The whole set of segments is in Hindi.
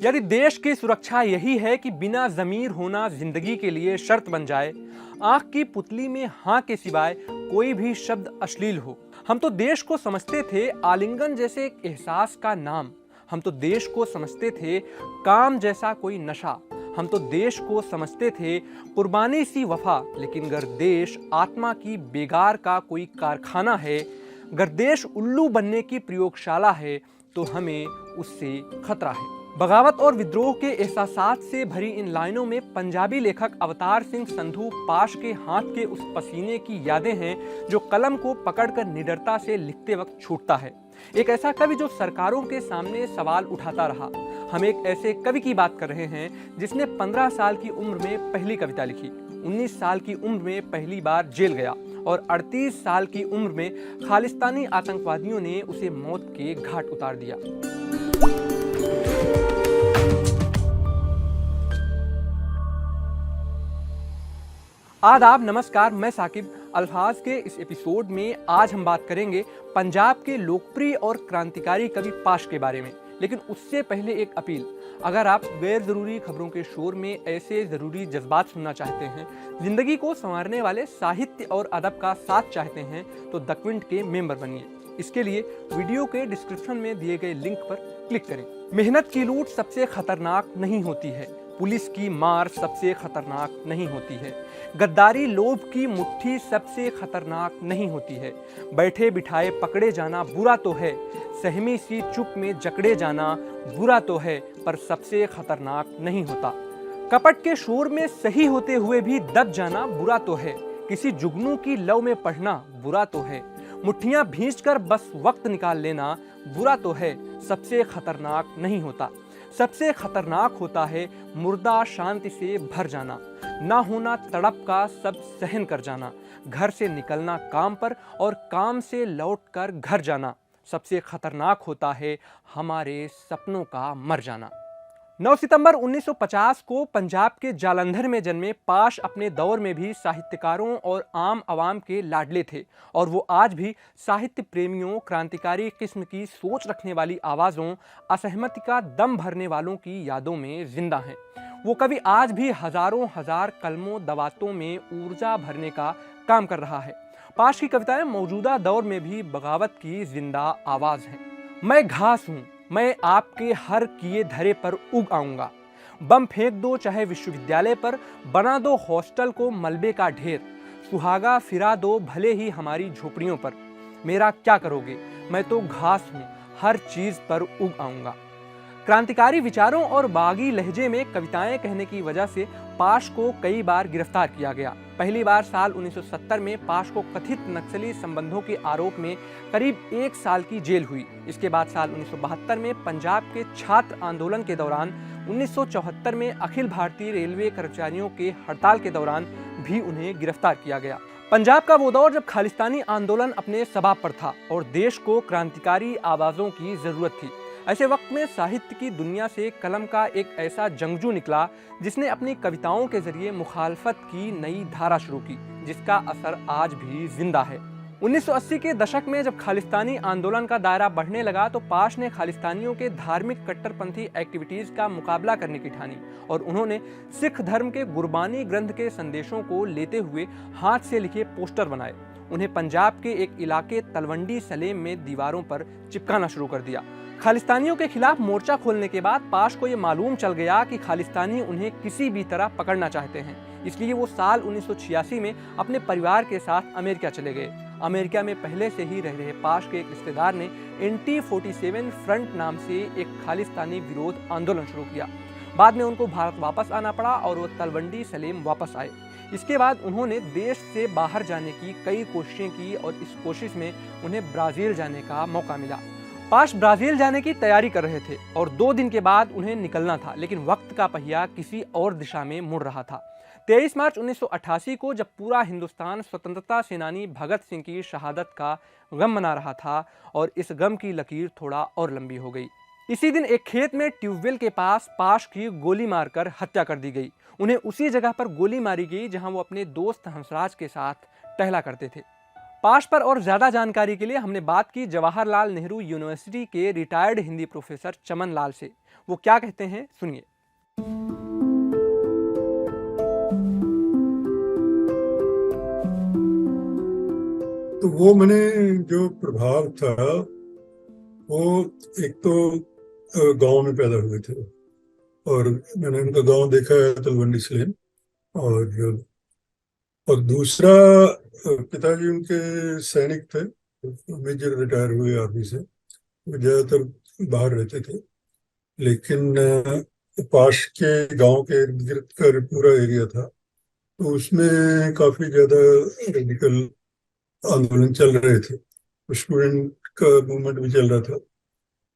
यदि देश की सुरक्षा यही है कि बिना ज़मीर होना जिंदगी के लिए शर्त बन जाए, आंख की पुतली में हाँ के सिवाय कोई भी शब्द अश्लील हो। हम तो देश को समझते थे आलिंगन जैसे एक एहसास का नाम। हम तो देश को समझते थे काम जैसा कोई नशा। हम तो देश को समझते थे कुर्बानी सी वफा। लेकिन अगर देश आत्मा की बेगार का कोई कारखाना है, अगर देश उल्लू बनने की प्रयोगशाला है, तो हमें उससे खतरा है। बगावत और विद्रोह के एहसासात से भरी इन लाइनों में पंजाबी लेखक अवतार सिंह संधू पाश के हाथ के उस पसीने की यादें हैं जो कलम को पकड़कर निडरता से लिखते वक्त छूटता है। एक ऐसा कवि जो सरकारों के सामने सवाल उठाता रहा। हम एक ऐसे कवि की बात कर रहे हैं जिसने 15 साल की उम्र में पहली कविता लिखी, 19 साल की उम्र में पहली बार जेल गया और 38 साल की उम्र में खालिस्तानी आतंकवादियों ने उसे मौत के घाट उतार दिया। आदाब, नमस्कार, मैं साकिब। अल्फाज के इस एपिसोड में आज हम बात करेंगे पंजाब के लोकप्रिय और क्रांतिकारी कवि पाश के बारे में। लेकिन उससे पहले एक अपील, अगर आप गैर जरूरी खबरों के शोर में ऐसे जरूरी जज्बात सुनना चाहते हैं, जिंदगी को संवारने वाले साहित्य और अदब का साथ चाहते हैं, तो द क्विंट के मेंबर बनिए। इसके लिए वीडियो के डिस्क्रिप्शन में दिए गए लिंक पर क्लिक करें। मेहनत की लूट सबसे खतरनाक नहीं होती है, पुलिस की मार सबसे खतरनाक नहीं होती है, गद्दारी लोभ की मुट्ठी सबसे खतरनाक नहीं होती है, बैठे बिठाए पकड़े जाना बुरा तो है, सहमी सी चुप में जकड़े जाना बुरा तो है, पर सबसे खतरनाक नहीं होता। कपट के शोर में सही होते हुए भी दब जाना बुरा तो है, किसी जुगनू की लव में पढ़ना बुरा तो है, मुट्ठियां भींचकर बस वक्त निकाल लेना बुरा तो है, सबसे खतरनाक नहीं होता। सबसे खतरनाक होता है मुर्दा शांति से भर जाना, ना होना तड़प का सब सहन कर जाना, घर से निकलना काम पर और काम से लौटकर घर जाना। सबसे खतरनाक होता है हमारे सपनों का मर जाना। 9 सितंबर 1950 को पंजाब के जालंधर में जन्मे पाश अपने दौर में भी साहित्यकारों और आम आवाम के लाडले थे और वो आज भी साहित्य प्रेमियों, क्रांतिकारी किस्म की सोच रखने वाली आवाज़ों, असहमति का दम भरने वालों की यादों में जिंदा हैं। वो कवि आज भी हजारों हजार कलमों दवातों में ऊर्जा भरने का काम कर रहा है। पाश की कविताएं मौजूदा दौर में भी बगावत की जिंदा आवाज़ हैं। मैं घास हूँ, मैं आपके हर किए धरे पर उग आऊंगा। बम फेंक दो चाहे विश्वविद्यालय पर, बना दो हॉस्टल को मलबे का ढेर, सुहागा फिरा दो भले ही हमारी झोपड़ियों पर, मेरा क्या करोगे, मैं तो घास हूं, हर चीज पर उग आऊंगा। क्रांतिकारी विचारों और बागी लहजे में कविताएं कहने की वजह से पाश को कई बार गिरफ्तार किया गया। पहली बार साल 1970 में पाश को कथित नक्सली संबंधों के आरोप में करीब 1 साल की जेल हुई। इसके बाद साल 1972 में पंजाब के छात्र आंदोलन के दौरान, 1974 में अखिल भारतीय रेलवे कर्मचारियों के हड़ताल के दौरान भी उन्हें गिरफ्तार किया गया। पंजाब का वो दौर जब खालिस्तानी आंदोलन अपने सबाब पर था और देश को क्रांतिकारी आवाजों की जरूरत थी। ऐसे वक्त में साहित्य की दुनिया से कलम का एक ऐसा जंगजू निकला जिसने अपनी कविताओं के जरिए मुखालफत की नई धारा शुरू की, जिसका असर आज भी जिंदा है। 1980 के दशक में जब खालिस्तानी आंदोलन का दायरा बढ़ने लगा तो पाश ने खालिस्तानियों के धार्मिक कट्टरपंथी एक्टिविटीज का मुकाबला करने की ठानी और उन्होंने सिख धर्म के गुरबानी ग्रंथ के संदेशों को लेते हुए हाथ से लिखे पोस्टर बनाए। उन्हें पंजाब के एक इलाके तलवंडी सलेम में दीवारों पर चिपकाना शुरू कर दिया। खालिस्तानियों के खिलाफ मोर्चा खोलने के बाद पाश को यह मालूम चल गया कि खालिस्तानी उन्हें किसी भी तरह पकड़ना चाहते हैं, इसलिए वो साल 1986 में अपने परिवार के साथ अमेरिका चले गए। अमेरिका में पहले से ही रह रहे पाश के एक रिश्तेदार ने NT47 फ्रंट नाम से एक खालिस्तानी विरोध आंदोलन शुरू किया। बाद में उनको भारत वापस आना पड़ा और वो तलवंडी सलेम वापस आए। इसके बाद उन्होंने देश से बाहर जाने की कई कोशिशें की और इस कोशिश में उन्हें ब्राजील जाने का मौका मिला। पाश ब्राजील जाने की तैयारी कर रहे थे और 2 दिन के बाद उन्हें निकलना था, लेकिन वक्त का पहिया किसी और दिशा में मुड़ रहा था। 23 मार्च 1988 को जब पूरा हिंदुस्तान स्वतंत्रता सेनानी भगत सिंह की शहादत का गम मना रहा था और इस गम की लकीर थोड़ा और लंबी हो गई। इसी दिन एक खेत में ट्यूबवेल के पास पाश की गोली मारकर हत्या कर दी गई। उन्हें उसी जगह पर गोली मारी गई जहां वो अपने दोस्त हंसराज के साथ टहला करते थे। पाश पर और ज़्यादा जानकारी के लिए हमने बात की जवाहरलाल नेहरू यूनिवर्सिटी के रिटायर्ड हिंदी प्रोफेसर चमन लाल से। वो क्या कहते हैं, सुनिए। तो वो मैंने जो प्रभाव था वो एक तो गांव में पैदा हुए थे, और मैंने उनका गांव देखा है, तलवंडी स्लेम। और दूसरा, पिताजी उनके सैनिक थे, मेजर रिटायर हुए आर्मी से। वो ज्यादातर बाहर रहते थे, लेकिन पास के गांव के इर्द गिर्द का पूरा एरिया था, तो उसमें काफी ज्यादा रेडिकल आंदोलन चल रहे थे। स्टूडेंट का मूवमेंट भी चल रहा था,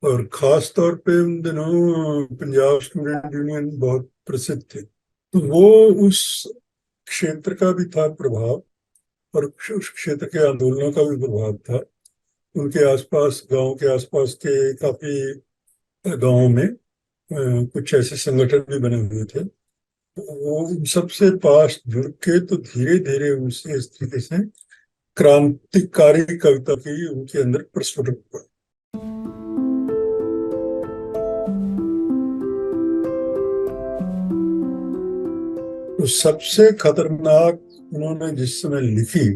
और खास तौर पे उन दिनों पंजाब स्टूडेंट यूनियन बहुत प्रसिद्ध थे। तो वो उस क्षेत्र का भी था प्रभाव, और उस क्षेत्र के आंदोलनों का भी प्रभाव था। उनके आसपास, गांव के आसपास के काफी गांवों में कुछ ऐसे संगठन भी बने हुए थे। तो वो उन सबसे पास जुड़ के तो धीरे धीरे उनसे इस तरीके से क्रांतिकारी कविता की उनके अंदर प्रस्फुटन हुआ। तो सबसे खतरनाक उन्होंने जिस समय लिखी,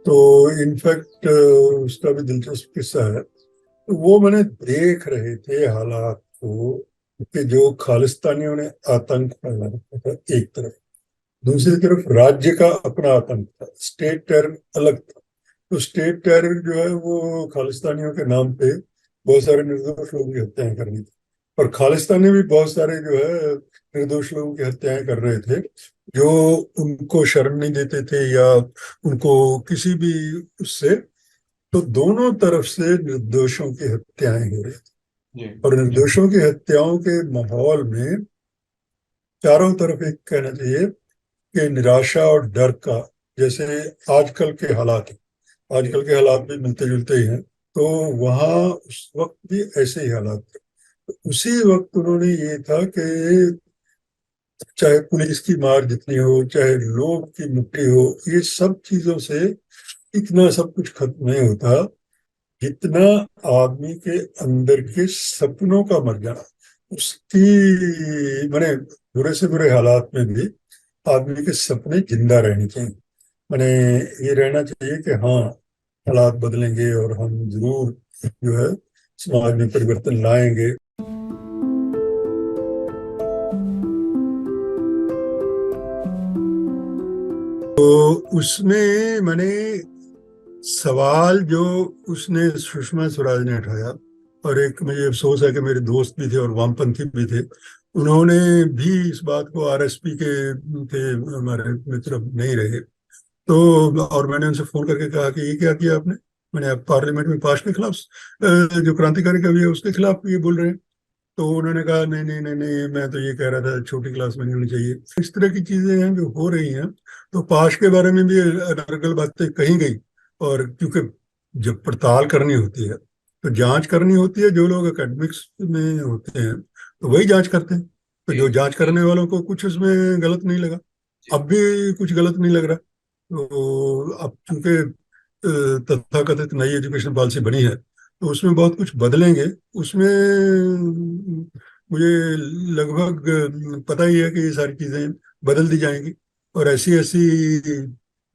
तो इनफैक्ट उसका भी दिलचस्प किस्सा है। तो वो मैंने देख रहे थे हालात को, कि जो खालिस्तानियों ने आतंक फैला रखा था एक तरफ, दूसरी तरफ राज्य का अपना आतंक था, स्टेट टेरर अलग था। तो स्टेट टेरर जो है वो खालिस्तानियों के नाम पे बहुत सारे निर्दोष लोगों की हत्याएं करनी थी, और खालिस्तानी भी बहुत सारे जो है निर्दोष लोगों की हत्याएं कर रहे थे, जो उनको शर्म नहीं देते थे या उनको किसी भी उससे। तो दोनों तरफ से निर्दोषों की हत्याएं हो रही थी, और निर्दोषों की हत्याओं के माहौल में चारों तरफ एक कहना चाहिए कि निराशा और डर का, जैसे आजकल के हालात हैं, आजकल के हालात भी मिलते जुलते ही हैं। तो वहाँ उस वक्त भी ऐसे ही हालात थे। तो उसी वक्त उन्होंने ये था कि चाहे पुलिस की मार जितनी हो, चाहे लोग की मुट्ठी हो, ये सब चीजों से इतना सब कुछ खत्म नहीं होता जितना आदमी के अंदर के सपनों का मर जाना। उसकी मैंने बुरे से बुरे हालात में भी आदमी के सपने जिंदा रहने चाहिए। मैंने ये रहना चाहिए कि हाँ, हालात बदलेंगे और हम जरूर जो है समाज में परिवर्तन लाएंगे। तो उसमें मैंने सवाल जो उसने सुषमा स्वराज ने उठाया, और एक मुझे अफसोस है कि मेरे दोस्त भी थे और वामपंथी भी थे, उन्होंने भी इस बात को, आरएसपी के थे हमारे मित्र, नहीं रहे। तो और मैंने उनसे फोन करके कहा कि ये क्या किया आपने, मैंने अब पार्लियामेंट में पास के खिलाफ, जो क्रांतिकारी कवि है उसके खिलाफ ये बोल रहे हैं। तो उन्होंने कहा नहीं नहीं नहीं नहीं, मैं तो ये कह रहा था छोटी क्लास में नहीं होनी चाहिए। इस तरह की चीजें हैं जो हो रही हैं। तो पाश के बारे में भी अनर्गल बातें कही गई, और क्योंकि जब पड़ताल करनी होती है तो जांच करनी होती है, जो लोग एकेडमिक्स में होते हैं तो वही जांच करते हैं। तो जो जांच करने वालों को कुछ उसमें गलत नहीं लगा, अब भी कुछ गलत नहीं लग रहा। तो अब चूंकि तथाकथित नई एजुकेशन पॉलिसी बनी है, तो उसमें बहुत कुछ बदलेंगे। उसमें मुझे लगभग पता ही है कि ये सारी चीजें बदल दी जाएंगी, और ऐसी ऐसी,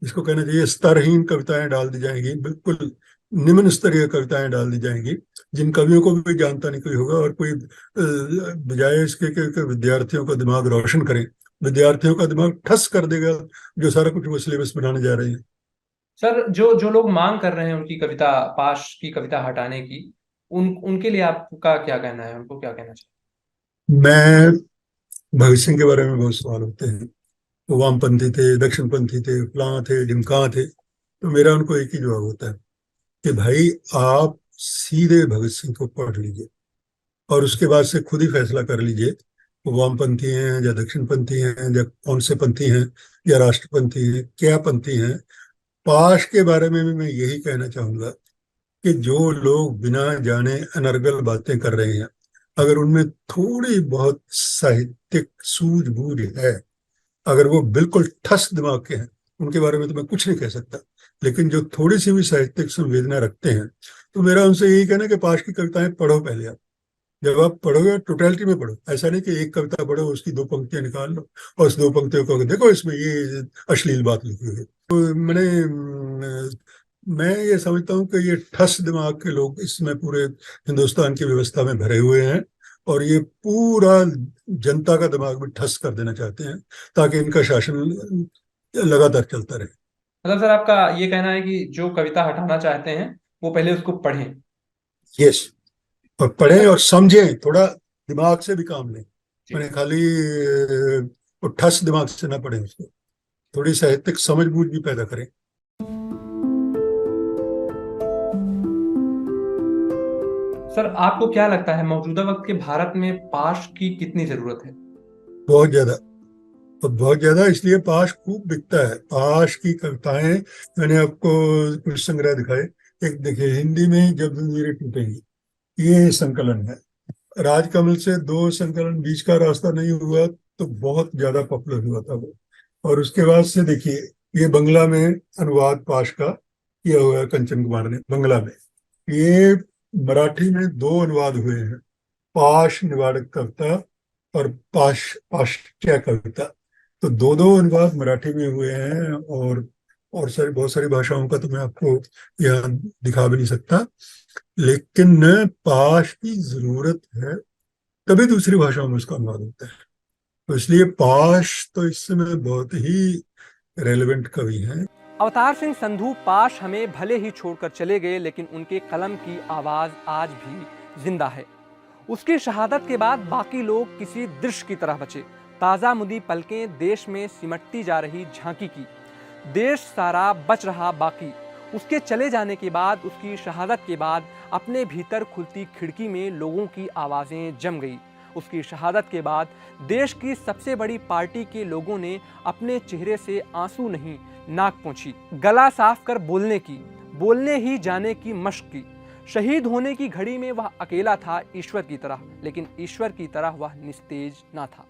इसको कहना चाहिए स्तरहीन कविताएं डाल दी जाएंगी, बिल्कुल निम्न स्तरीय कविताएं डाल दी जाएंगी, जिन कवियों को भी जानता नहीं कोई होगा। और कोई बजाय इसके कि विद्यार्थियों का दिमाग रोशन करें, विद्यार्थियों का दिमाग ठस कर देगा जो सारा कुछ वो सिलेबस बनाने जा रहे हैं। सर, जो जो लोग मांग कर रहे हैं उनकी कविता, पाश की कविता हटाने की, उनके लिए आपका क्या कहना है, उनको क्या कहना चाहिए? मैं भगत सिंह के बारे में बहुत सवाल होते हैं, वो वामपंथी थे, दक्षिणपंथी थे, फलां थे, ढिमका थे। तो मेरा उनको एक ही जवाब होता है कि भाई, आप सीधे भगत सिंह को पढ़ लीजिए, और उसके बाद से खुद ही फैसला कर लीजिए वो वामपंथी हैं या दक्षिणपंथी हैं या कौन से पंथी हैं या राष्ट्रपंथी हैं, क्या पंथी हैं। पाश के बारे में भी मैं यही कहना चाहूंगा कि जो लोग बिना जाने अनर्गल बातें कर रहे हैं, अगर उनमें थोड़ी बहुत साहित्यिक सूझबूझ है, अगर वो बिल्कुल ठस दिमाग के हैं, उनके बारे में तो मैं कुछ नहीं कह सकता। लेकिन जो थोड़ी सी भी साहित्यिक संवेदना रखते हैं, तो मेरा उनसे यही कहना है कि पाश की कविताएं पढ़ो पहले आप। जब आप पढ़ोगे टोटलिटी में पढ़ो, ऐसा नहीं कि एक कविता पढ़ो उसकी दो पंक्तियां निकाल लो और उस दो पंक्तियों को देखो इसमें ये अश्लील बात लिखी हुई है। तो मैं ये समझता हूँ कि ये ठस दिमाग के लोग इसमें पूरे हिंदुस्तान की व्यवस्था में भरे हुए हैं और ये पूरा जनता का दिमाग भी ठस कर देना चाहते हैं ताकि इनका शासन लगातार चलता रहे। मतलब सर आपका ये कहना है कि जो कविता हटाना चाहते हैं वो पहले उसको पढ़ें। यस, और पढ़ें और समझें, थोड़ा दिमाग से भी काम लें। जी। मैंने खाली वो ठस दिमाग से ना पढ़ें, उसको थोड़ी साहित्यिक समझ बूझ भी पैदा करें। सर आपको क्या लगता है मौजूदा वक्त के भारत में पाश की कितनी जरूरत है? बहुत ज्यादा, और बहुत ज्यादा, इसलिए पाश खूब बिकता है। पाश की कविताएं, मैंने आपको कुछ संग्रह दिखाए। एक देखिए, हिंदी में जब जंजीरें टूटेंगी, ये संकलन है। राजकमल से दो संकलन, बीच का रास्ता नहीं हुआ तो बहुत ज्यादा पॉपुलर हुआ था वो। और उसके बाद से देखिए, ये बंगला में अनुवाद पाश का किया हुआ है कंचन कुमार ने, बंगला में। ये मराठी में दो अनुवाद हुए हैं, पाश निवारक कविता और पाश पाश्चात्य कविता। तो दो दो अनुवाद मराठी में हुए हैं, और सारी बहुत सारी भाषाओं का तो मैं आपको यहाँ दिखा भी नहीं सकता। लेकिन पाश की जरूरत है, तभी दूसरी भाषाओं में उसका अनुवाद होता है। तो इसलिए पाश तो इस समय बहुत ही रेलेवेंट कवि हैं। अवतार सिंह संधू पाश हमें भले ही छोड़कर चले गए, लेकिन उनके कलम की आवाज आज भी जिंदा है। उसकी शहादत के बाद बाकी लोग किसी दृश्य की तरह बचे। ताजा मुदी पलकें देश में सिमटती जा रही झांकी की। देश सारा बच रहा बाकी। उसके चले जाने के बाद, उसकी शहादत के बाद अपने भीतर खुलती खिड़की में लोगों की आवाजें जम गई। उसकी शहादत के बाद देश की सबसे बड़ी पार्टी के लोगों ने अपने चेहरे से आंसू नहीं, नाक पोंछी, गला साफ कर बोलने की, बोलने ही जाने की मशक की। शहीद होने की घड़ी में वह अकेला था ईश्वर की तरह, लेकिन ईश्वर की तरह वह निस्तेज ना था।